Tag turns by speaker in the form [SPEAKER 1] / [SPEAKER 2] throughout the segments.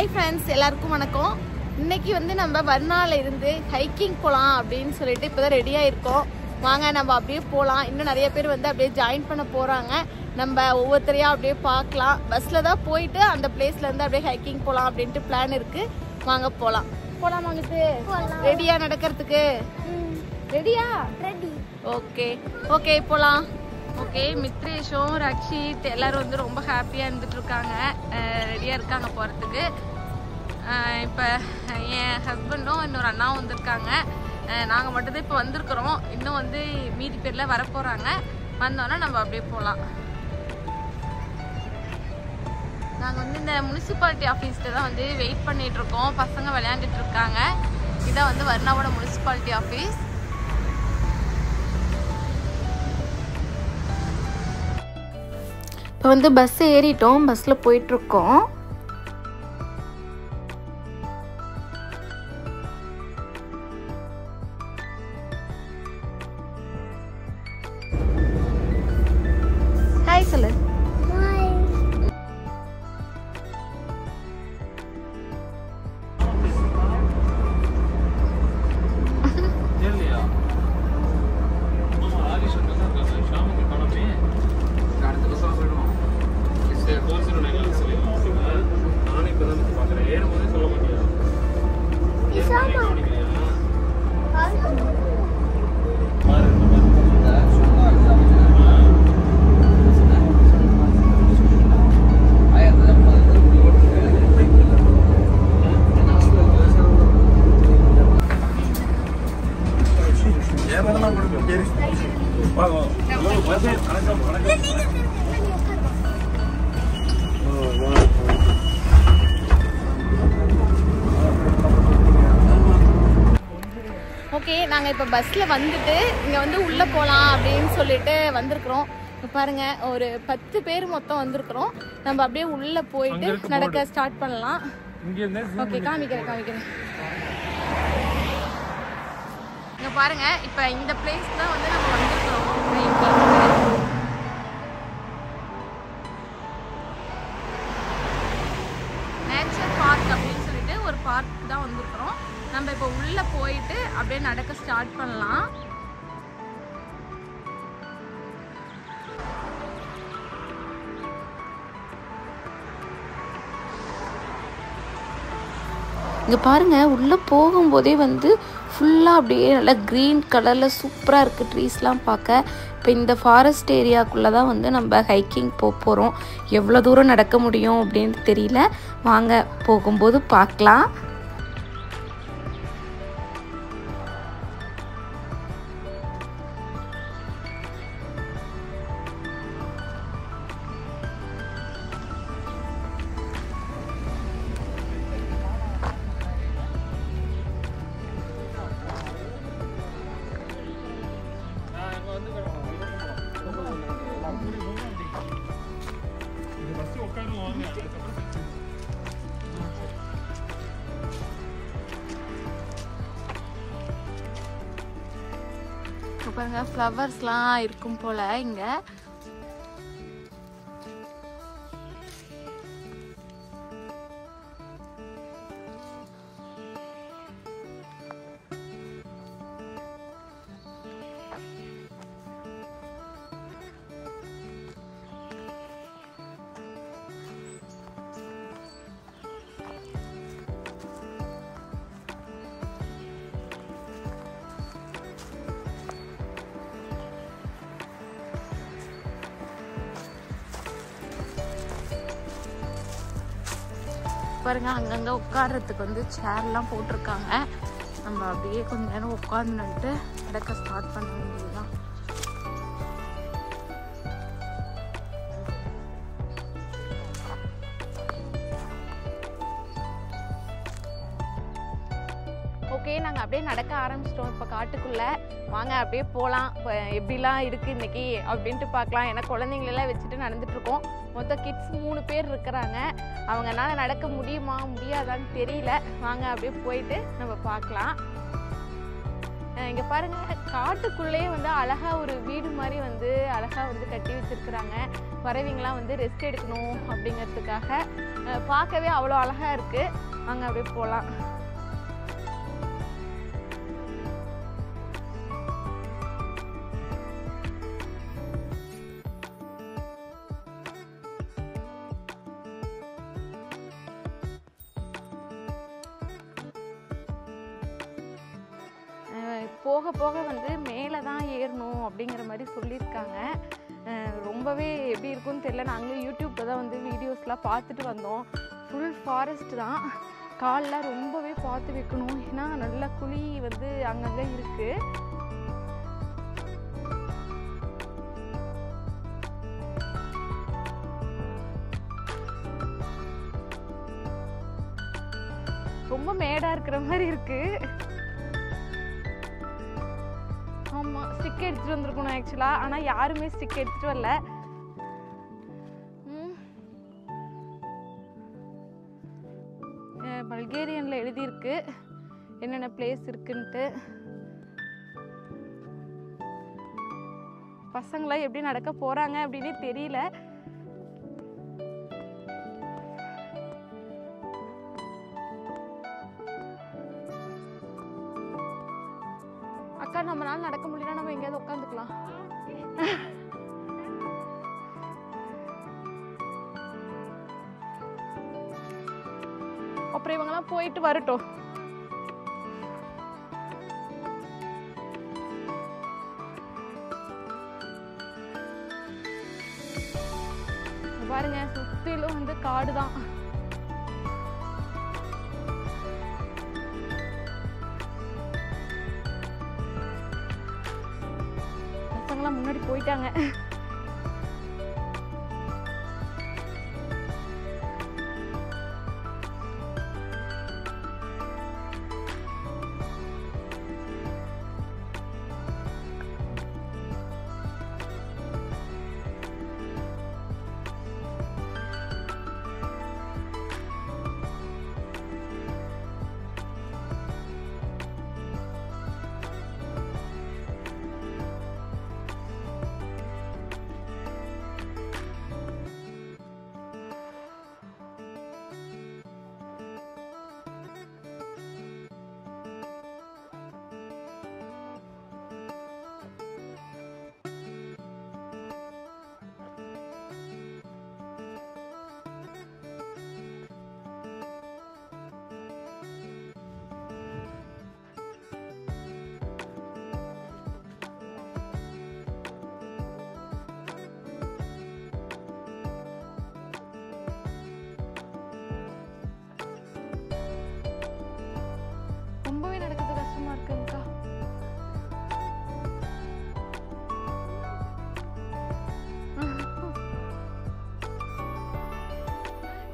[SPEAKER 1] Hi friends, எல்லாருக்கும் வணக்கம். இன்னைக்கு வந்து நம்ம வர்ணால இருந்து ஹைக்கிங் போகலாம் அப்படின்னு சொல்லிட்டு இப்போதான் ரெடியாக இருக்கோம். வாங்க நம்ம அப்படியே போகலாம். இன்னும் நிறைய பேர் வந்து அப்படியே ஜாயின் பண்ண போகிறாங்க. நம்ம ஒவ்வொருத்தரையாக அப்படியே பார்க்கலாம். பஸ்ஸில் தான் போயிட்டு அந்த பிளேஸ்லேருந்து அப்படியே ஹைக்கிங் போகலாம் அப்படின்ட்டு பிளான் இருக்குது. வாங்க போகலாம். போகலாம் வாங்கிட்டு ரெடியா நடக்கிறதுக்கு? ரெடியா? ரெடி. ஓகே ஓகே போகலாம். ஓகே, மித்ரேஷும் ரக்ஷித் எல்லாரும் வந்து ரொம்ப ஹாப்பியாக இருந்துட்டு இருக்காங்க. ரெடியாக இருக்காங்க போகிறதுக்கு. இப்போ என் ஹஸ்பண்டும் இன்னொரு அண்ணாவும் வந்திருக்காங்க. நாங்கள் மட்டும்தான் இப்போ வந்திருக்கிறோம். இன்னும் வந்து மீதி பேரில் வரப்போகிறாங்க. வந்தோன்னா நம்ம அப்படியே போகலாம். நாங்கள் வந்து இந்த முனிசிபாலிட்டி ஆஃபீஸ்ட்டு தான் வந்து வெயிட் பண்ணிகிட்ருக்கோம். பசங்க விளையாண்டுட்டு இருக்காங்க. இதான் வந்து வர்ணாவோட முனிசிபாலிட்டி ஆஃபீஸ். இப்போ வந்து பஸ் ஏறிட்டோம். பஸ்ஸில் போயிட்டுருக்கோம். ஹாய் சொல்லு. ஓகே, நாங்கள் இப்போ பஸ்ஸில் வந்துட்டு இங்கே வந்து உள்ளே போகலாம் அப்படின்னு சொல்லிட்டு வந்திருக்கிறோம். இப்போ பாருங்கள், ஒரு 10 பேர் மொத்தம் வந்திருக்கிறோம். நம்ம அப்படியே உள்ளே போயிட்டு நடக்க ஸ்டார்ட் பண்ணலாம். ஓகே, காமிக்கிறேன். இங்கே பாருங்கள், இப்போ இந்த பிளேஸ் தான் வந்து நம்ம வந்திருக்கிறோம். நேச்சர் பார்க் அப்படின்னு சொல்லிட்டு ஒரு பார்க் தான் வந்திருக்கிறோம். நம்ம இப்போ உள்ளே போயிட்டு அப்படியே நடக்க ஸ்டார்ட் பண்ணலாம். இங்கே பாருங்கள், உள்ளே போகும்போதே வந்து ஃபுல்லாக அப்படியே நல்லா க்ரீன் கலரில் சூப்பராக இருக்குது ட்ரீஸ்லாம் பார்க்க. இப்போ இந்த ஃபாரஸ்ட் ஏரியாக்குள்ளே தான் வந்து நம்ம ஹைக்கிங் போகிறோம். எவ்வளோ தூரம் நடக்க முடியும் அப்படின்னு தெரியல. வாங்க போகும்போது பார்க்கலாம். பாருங்க, ஃப்ளவர்ஸ்லாம் இருக்கும் போல இங்க. பாருங்க, அங்கங்க உட்கார்றதுக்கு வந்து சேர்லாம் போட்டிருக்காங்க. நம்ம அப்படியே கொஞ்ச நேரம் உட்காந்துட்டு நடக்க ஸ்டார்ட் பண்ண வேண்டியதுதான். ஓகே, நாங்கள் அப்படியே நடக்க ஆரம்பிச்சிட்டோம். இப்போ காட்டுக்குள்ளே வாங்க அப்படியே போகலாம். இப்போ எப்படிலாம் இருக்குது இன்றைக்கி அப்படின்ட்டு பார்க்கலாம். ஏன்னா குழந்தைங்களெல்லாம் வச்சுட்டு நடந்துகிட்ருக்கோம். மொத்தம் கிட்ஸ் 3 பேர் இருக்கிறாங்க. அவங்கனால நடக்க முடியுமா முடியாதான்னு தெரியல. வாங்க அப்படியே போயிட்டு நம்ம பார்க்கலாம். இங்கே பாருங்கள், காட்டுக்குள்ளேயே வந்து அழகாக ஒரு வீடு மாதிரி வந்து அழகாக வந்து கட்டி வச்சுருக்குறாங்க. பறவைங்களாம் வந்து ரெஸ்ட் எடுக்கணும் அப்படிங்கிறதுக்காக பார்க்கவே அவ்வளோ அழகாக இருக்குது. வாங்க அப்படியே போகலாம். போக போக வந்து மேலே தான் ஏறணும் அப்படிங்கிற மாதிரி சொல்லியிருக்காங்க. ரொம்பவே எப்படி இருக்குன்னு தெரியல. நாங்களும் யூடியூப்பில் தான் வந்து வீடியோஸ்லாம் பார்த்துட்டு வந்தோம். ஃபுல் ஃபாரஸ்ட் தான். கால்லாம் ரொம்பவே பார்த்து வைக்கணும், ஏன்னா நல்ல குழி வந்து அங்கங்கே இருக்குது. ரொம்ப மேடாக இருக்கிற மாதிரி இருக்குது. ஆமாம், ஸ்டிக் எடுத்துகிட்டு வந்துருக்கணும் ஆக்சுவலாக, ஆனால் யாருமே ஸ்டிக் எடுத்துகிட்டு வரல. பல்கேரியனில் எழுதியிருக்கு என்னென்ன பிளேஸ் இருக்குன்ட்டு. பசங்களாம் எப்படி நடக்க போகிறாங்க அப்படின்னு தெரியல. அக்கா, நம்மளால நடக்க முடியல, நம்ம எங்கேயாவது உட்காந்துக்கலாம். அப்புறம் இவங்கெல்லாம் போயிட்டு வரட்டும். பாருங்க, சுத்திலும் வந்து காடு தான். பசங்களாம் முன்னாடி போயிட்டாங்க.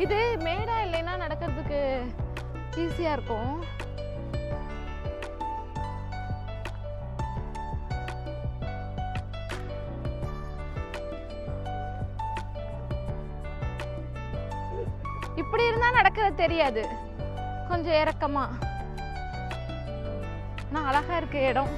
[SPEAKER 1] இது மேடா இல்லைன்னா நடக்கிறதுக்கு ஈஸியா இருக்கும். இப்படி இருந்தா நடக்கிறது தெரியாது, கொஞ்சம் இறக்கமா. ஆனா அழகா இருக்கு இடம்.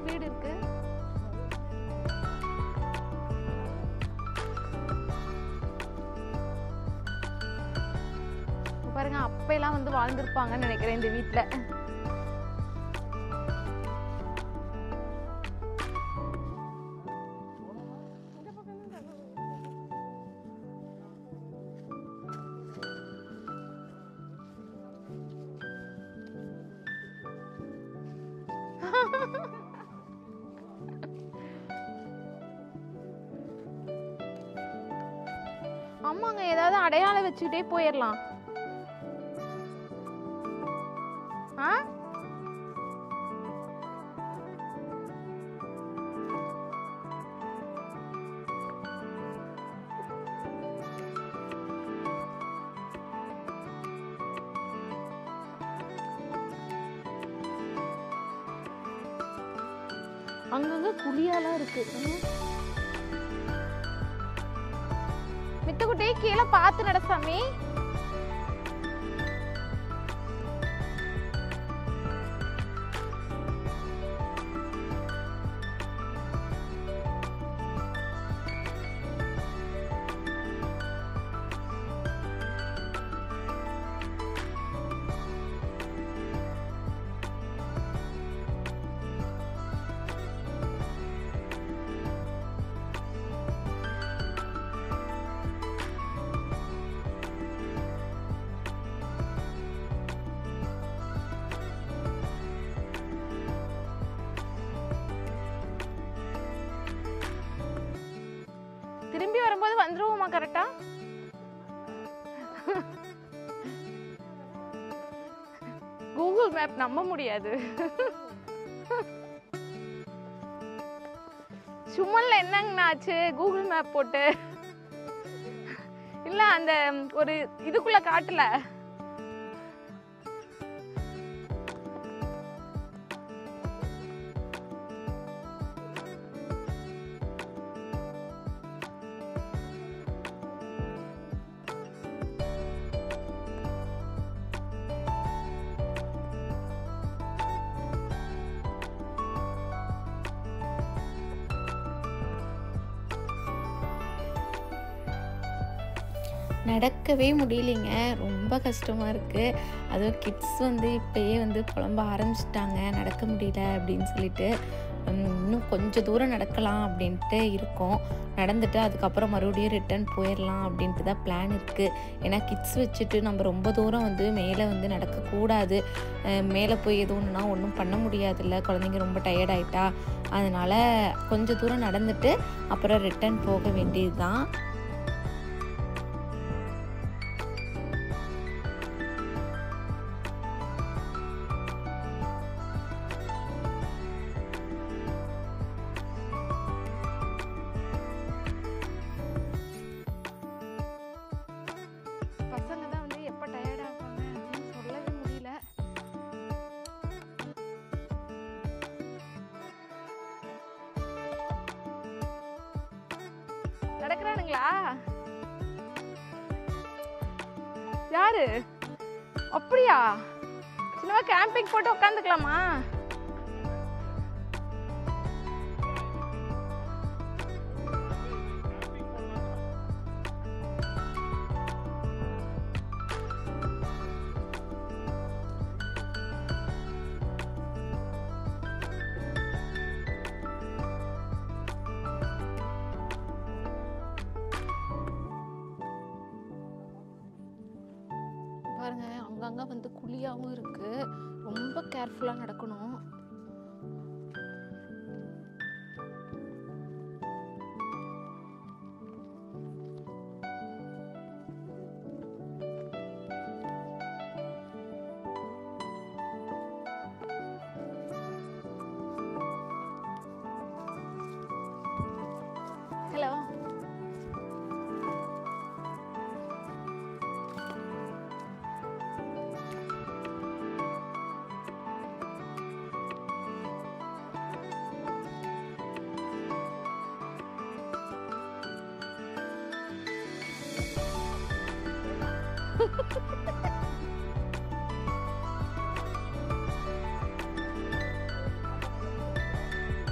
[SPEAKER 1] வீடு இருக்கு. பாருங்க, அப்பெல்லாம் வந்து வாழ்ந்திருப்பாங்கன்னு நினைக்கிறேன் இந்த வீட்டுல. ஆமாங்க, ஏதாவது அடையாளம் வச்சுக்கிட்டே போயிடலாம். அங்கங்க குழியாலாம் இருக்கு. மித்தக்குட்டே கீழே பார்த்து நட சாமி. திரும்பி வரும்போது வந்துருவோமா கரெக்டா? கூகுள் மேப் நம்ப முடியாது. சும்மல்ல என்னங்கண்ணா ஆச்சு கூகுள் மேப் போட்டு? இல்ல அந்த ஒரு இதுக்குள்ள காட்டல. நடக்கவே முடியலைங்க, ரொம்ப கஷ்டமாக இருக்குது. அதுவும் கிட்ஸ் வந்து இப்போயே வந்து புலம்ப ஆரம்பிச்சிட்டாங்க, நடக்க முடியல அப்படின்னு சொல்லிட்டு. இன்னும் கொஞ்சம் தூரம் நடக்கலாம் அப்படின்ட்டு இருக்கோம். நடந்துட்டு அதுக்கப்புறம் மறுபடியும் ரிட்டர்ன் போயிடலாம் அப்படின்ட்டு தான் பிளான் இருக்குது. ஏன்னா கிட்ஸ் வச்சுட்டு நம்ம ரொம்ப தூரம் வந்து மேலே வந்து நடக்கக்கூடாது. மேலே போய் எது ஒன்றுனா ஒன்றும் பண்ண முடியாதுல்ல, குழந்தைங்க ரொம்ப டயர்ட் ஆகிட்டா. அதனால் கொஞ்சம் தூரம் நடந்துட்டு அப்புறம் ரிட்டர்ன் போக வேண்டியது தான். பசங்க தான் வந்து எப்போ டயர்ட் ஆவாங்க அப்படின்னு சொல்லவே முடியல. நடக்கிறானுங்களா? யாரு? அப்படியா? சின்னவா கேம்பிங் போட்டு உட்காந்துக்கலாமா? பாருங்க, அங்கங்க வந்து குழியாவும் இருக்கு. ரொம்ப கேர்ஃபுல்லா நடக்கணும். ஹலோ.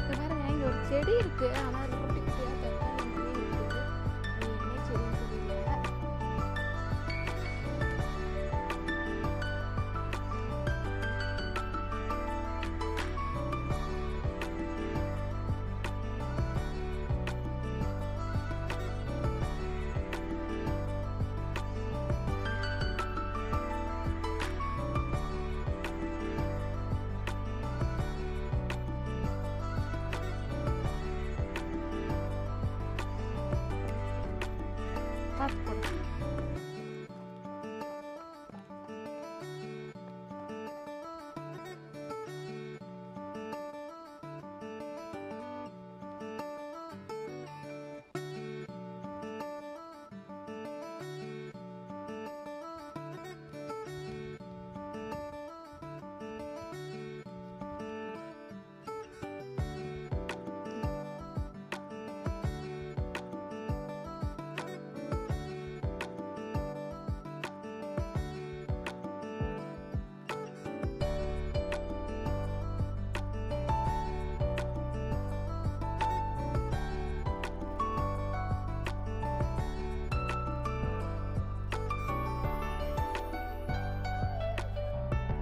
[SPEAKER 1] பாருங்க, இங்க ஒரு செடி இருக்கு. ஆனா அது குட்டி குட்டியா தக்காளி மாதிரி இருக்கு. அது என்ன செடின்னு தெரியல. பார்த்து போடு.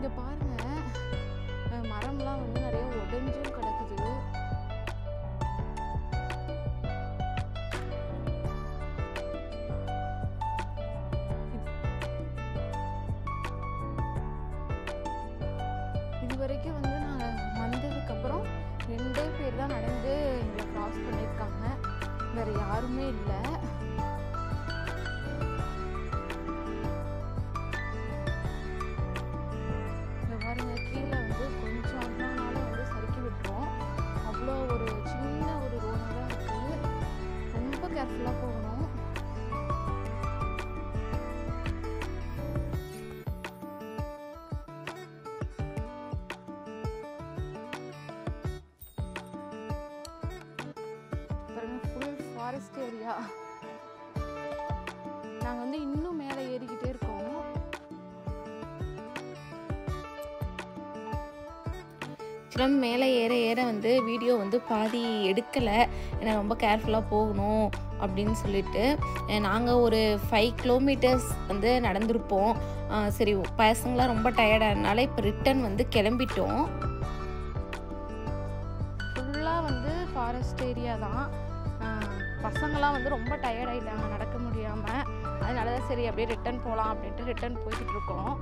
[SPEAKER 1] இங்க பாருங்க, மரம்லாம் வந்து நிறைய உடைஞ்சும் கிடக்குது. இது வரைக்கும் வந்து நாங்கள் வந்ததுக்கப்புறம் 2 பேர் தான் நடந்து எங்களை கிராஸ் பண்ணியிருக்காங்க, வேற யாருமே இல்லை. பாருங்க, கீழே வந்து கொஞ்சம் அண்ணானாலும் வந்து சறுக்கி விட்டுரும். அவ்வளோ ஒரு சின்ன ஒரு ரோடாக தான் இருக்குது. ரொம்ப கேர்ஃபுல்லாக போகணும். பாருங்க, ஃபுல் ஃபாரஸ்ட் ஏரியா. நாங்கள் வந்து இன்னும் மேலே ஏறிக்கிட்டே இருக்கோம். மேலே ஏற ஏற வந்து வீடியோ வந்து பாதி எடுக்கலை, ஏன்னா ரொம்ப கேர்ஃபுல்லாக போகணும் அப்படின்னு சொல்லிட்டு. நாங்கள் ஒரு 5 கிலோமீட்டர்ஸ் வந்து நடந்திருப்போம். சரி, பசங்களாம் ரொம்ப டயர்டானால இப்போ ரிட்டர்ன் வந்து கிளம்பிட்டோம். ஃபுல்லாக வந்து ஃபாரஸ்ட் ஏரியா தான். பசங்களாம் வந்து ரொம்ப டயர்ட் ஆகிட்டாங்க நடக்க முடியாமல். அதனால தான் சரி அப்படியே ரிட்டர்ன் போகலாம் அப்படின்ட்டு ரிட்டர்ன் போய்கிட்டு இருக்கோம்.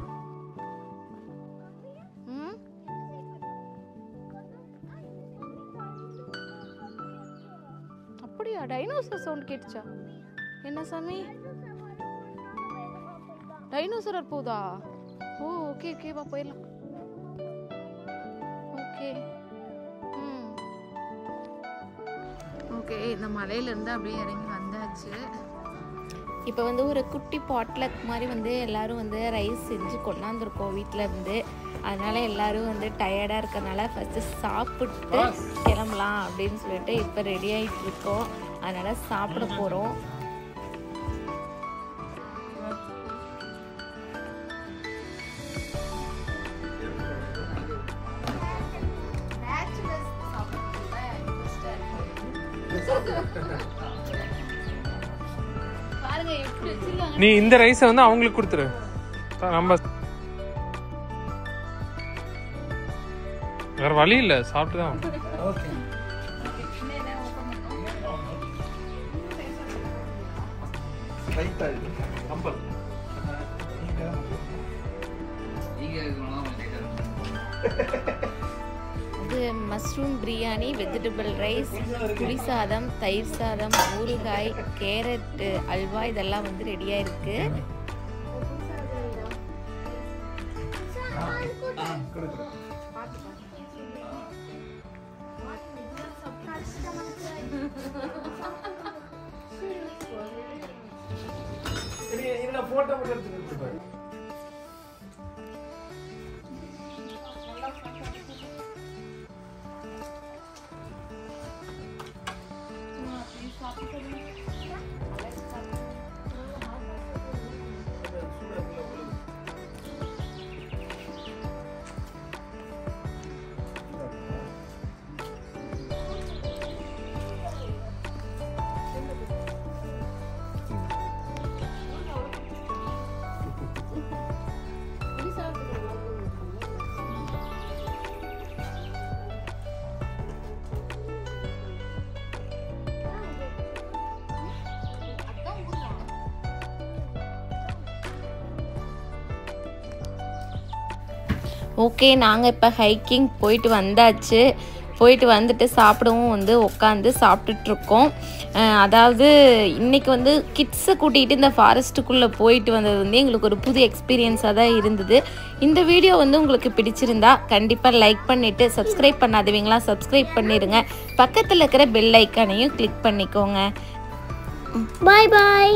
[SPEAKER 1] அப்படியா? டைனோசர் சவுண்ட் கேட்டுச்சா? என்ன சாமி? டைனோசர் போதா? ஓ, ஓகே ஓகே, வா போயிடலாம். ஓகே ஓகே, இந்த மலையிலேருந்து அப்படியே இறங்கி வந்தாச்சு. இப்போ வந்து ஒரு குட்டி பாட்லக் மாதிரி வந்து எல்லோரும் வந்து ரைஸ் செஞ்சு கொண்டாந்துருக்கோம் வீட்டில் இருந்து. அதனால் எல்லோரும் வந்து டயர்டாக இருக்கிறதுனால ஃபஸ்ட்டு சாப்பிட்டு கிளம்பலாம் அப்படின்னு சொல்லிட்டு இப்போ ரெடி ஆகிட்டு இருக்கோம். அதனால் சாப்பிட போகிறோம்.
[SPEAKER 2] நீ இந்த ரைஸை வந்து அவங்களுக்கு கொடுத்துரு. நம்ம வேற வழி இல்லை, சாப்பிட்டுதான்.
[SPEAKER 1] இது மஷ்ரூம் பிரியாணி, வெஜிடபிள் ரைஸ், புளி சாதம், தயிர் சாதம், ஊறுகாய், கேரட்டு அல்வா இதெல்லாம் வந்து ரெடியாக இருக்கு. ஓகே, நாங்கள் இப்போ ஹைக்கிங் போயிட்டு வந்தாச்சு.
[SPEAKER 3] போயிட்டு வந்துட்டு சாப்பிடவும் வந்து உட்காந்து சாப்பிட்டுட்ருக்கோம். அதாவது இன்றைக்கி வந்து கிட்ஸை கூட்டிகிட்டு இந்த ஃபாரஸ்ட்டுக்குள்ளே போயிட்டு வந்தது வந்து எங்களுக்கு ஒரு புது எக்ஸ்பீரியன்ஸாக தான் இருந்தது. இந்த வீடியோ வந்து உங்களுக்கு பிடிச்சிருந்தா கண்டிப்பாக லைக் பண்ணிவிட்டு சப்ஸ்கிரைப் பண்ணாதவங்களா சப்ஸ்கிரைப் பண்ணிடுங்க. பக்கத்தில் இருக்கிற பெல் ஐக்கானையும் கிளிக் பண்ணிக்கோங்க.
[SPEAKER 4] பாய் பாய்.